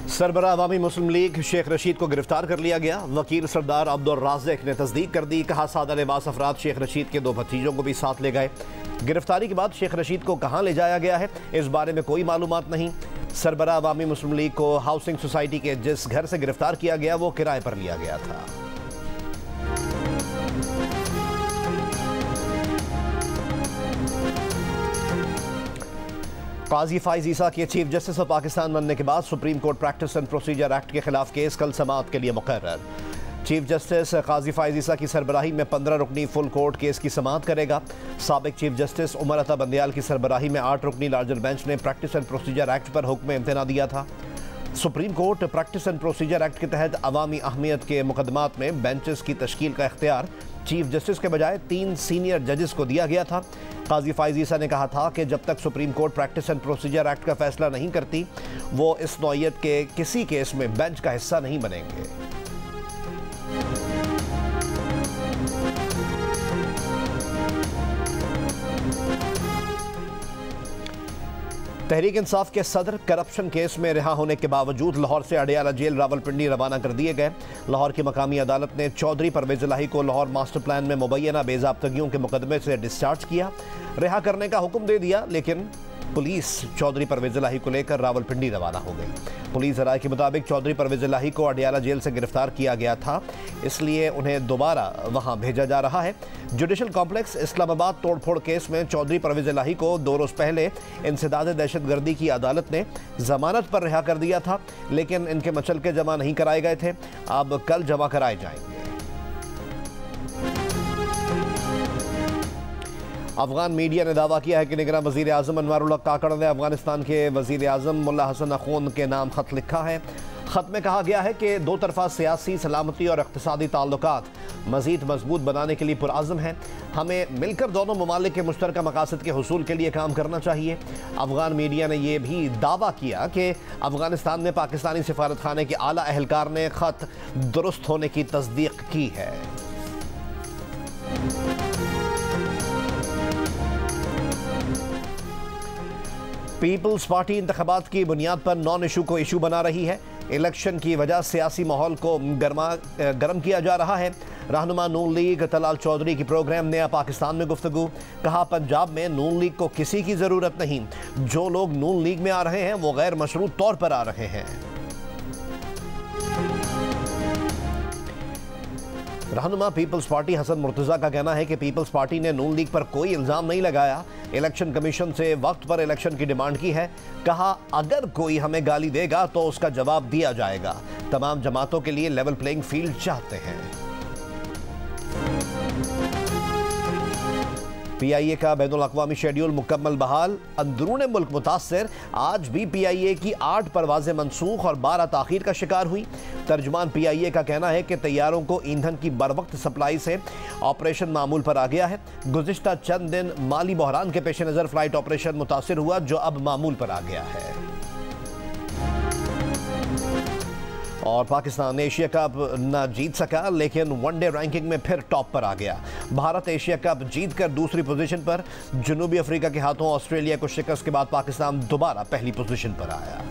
सरबराह अवामी मुस्लिम league Sheikh Rashid को गिरफ्तार कर लिया गया। वकील सरदार अब्दुल राज़िक ने तस्दीक कर दी। कहा सादा लिबास अफराद शेख रशीद के 2 भतीजों को भी साथ ले गए। गिरफ्तारी के बाद शेख रशीद को कहां ले जाया गया है इस बारे में कोई मालूमात नहीं। सरबराह अवामी मुस्लिम लीग को हाउसिंग सोसाइटी के जिस घर से गिरफ्तार किया गया वो किराए पर लिया गया था। काजी फाइज ईसा के चीफ जस्टिस ऑफ पाकिस्तान बनने के बाद supreme court practice and procedure act के खिलाफ केस कल समाअत के लिए मुकर्रर। चीफ जस्टिस काजी फाइज ईसा की सरबराही में 15 रुकनी फुल कोर्ट केस की समाअत करेगा। साबिक चीफ जस्टिस उमर अता बंदयाल की सरबराही में 8 रुकनी लार्जर बेंच ने प्रैक्टिस एंड प्रोसीजर एक्ट पर हुक्म इम्तना दिया था। Supreme court practice and procedure act के तहत अवामी अहमियत के मुकदमात में बेंचेस की तश्कील का इख्तियार चीफ जस्टिस के बजाय 3 सीनियर जजेस को दिया गया था। काजी फाइज ईसा ने कहा था कि जब तक supreme court practice and procedure act का फैसला नहीं करती वो इस नौइयत के किसी केस में बेंच का हिस्सा नहीं बनेंगे। तहरीक इंसाफ के सदर करप्शन केस में रिहा होने के बावजूद लाहौर से अडियाला जेल रावलपिंडी रवाना कर दिए गए। लाहौर की मकामी अदालत ने चौधरी परवेज इलाही को लाहौर मास्टर प्लान में मुबैना बेज़ाब्तगियों के मुकदमे से डिस्चार्ज किया, रिहा करने का हुक्म दे दिया, लेकिन पुलिस चौधरी परवेज इलाही को लेकर रावलपिंडी रवाना हो गई। पुलिस राय के मुताबिक चौधरी परवेज इलाही को अडियाला जेल से गिरफ्तार किया गया था, इसलिए उन्हें दोबारा वहां भेजा जा रहा है। जुडिशल कॉम्प्लेक्स इस्लामाबाद तोड़फोड़ केस में चौधरी परवेज इलाही को 2 रोज पहले इंसदाद दहशतगर्दी की अदालत ने जमानत पर रिहा कर दिया था, लेकिन इनके मचलके जमा नहीं कराए गए थे। अब कल जमा कराए जाएंगे। अफगान मीडिया ने दावा किया है कि निगरान वज़ीर आज़म अनवारुल्लाह काकड़ ने अफगानिस्तान के वज़ीर आज़म मुल्ला हसन अखून के नाम खत लिखा है। खत में कहा गया है कि 2 तरफ़ा सियासी सलामती और इक़्तिसादी ताल्लुकात मज़ीद मजबूत बनाने के लिए पुरआज़म है। हमें मिलकर दोनों ममालिक के मुश्तरका मकासद के हुसूल के लिए काम करना चाहिए। अफगान मीडिया ने यह भी दावा किया कि अफगानिस्तान में पाकिस्तानी सिफारत खाने के आला अहलकार ने खत दुरुस्त होने की तस्दीक की है। पीपल्स पार्टी इंतखाबात की बुनियाद पर नॉन इशू को इशू बना रही है। इलेक्शन की वजह सियासी माहौल को गर्म किया जा रहा है। रहनुमा नून लीग तलाल चौधरी की प्रोग्राम नया पाकिस्तान में गुफ्तगू। कहा पंजाब में नून लीग को किसी की ज़रूरत नहीं, जो लोग नून लीग में आ रहे हैं वो गैर मशरूत तौर पर आ रहे हैं। रहनुमा पीपल्स पार्टी हसन मुर्तज़ा का कहना है कि पीपल्स पार्टी ने नून लीग पर कोई इल्ज़ाम नहीं लगाया, इलेक्शन कमीशन से वक्त पर इलेक्शन की डिमांड की है। कहा अगर कोई हमें गाली देगा तो उसका जवाब दिया जाएगा। तमाम जमातों के लिए लेवल प्लेइंग फील्ड चाहते हैं। PIA का बैनुल अक़वामी शेड्यूल मुकम्मल बहाल, अंदरून मुल्क मुतासर। आज भी PIA की 8 परवाज़ें मनसूख और 12 ताख़ीर का शिकार हुई। तर्जुमान PIA का कहना है कि तैयारों को ईंधन की बरवक्त सप्लाई से ऑपरेशन मामूल पर आ गया है। गुज़िश्ता चंद दिन माली बहरान के पेश नज़र फ्लाइट ऑपरेशन मुतासिर हुआ, जो अब मामूल पर आ गया है। और पाकिस्तान एशिया कप न जीत सका, लेकिन वनडे रैंकिंग में फिर टॉप पर आ गया। भारत एशिया कप जीतकर दूसरी पोजीशन पर। जनूबी अफ्रीका के हाथों ऑस्ट्रेलिया को शिकस्त के बाद पाकिस्तान दोबारा पहली पोजीशन पर आया।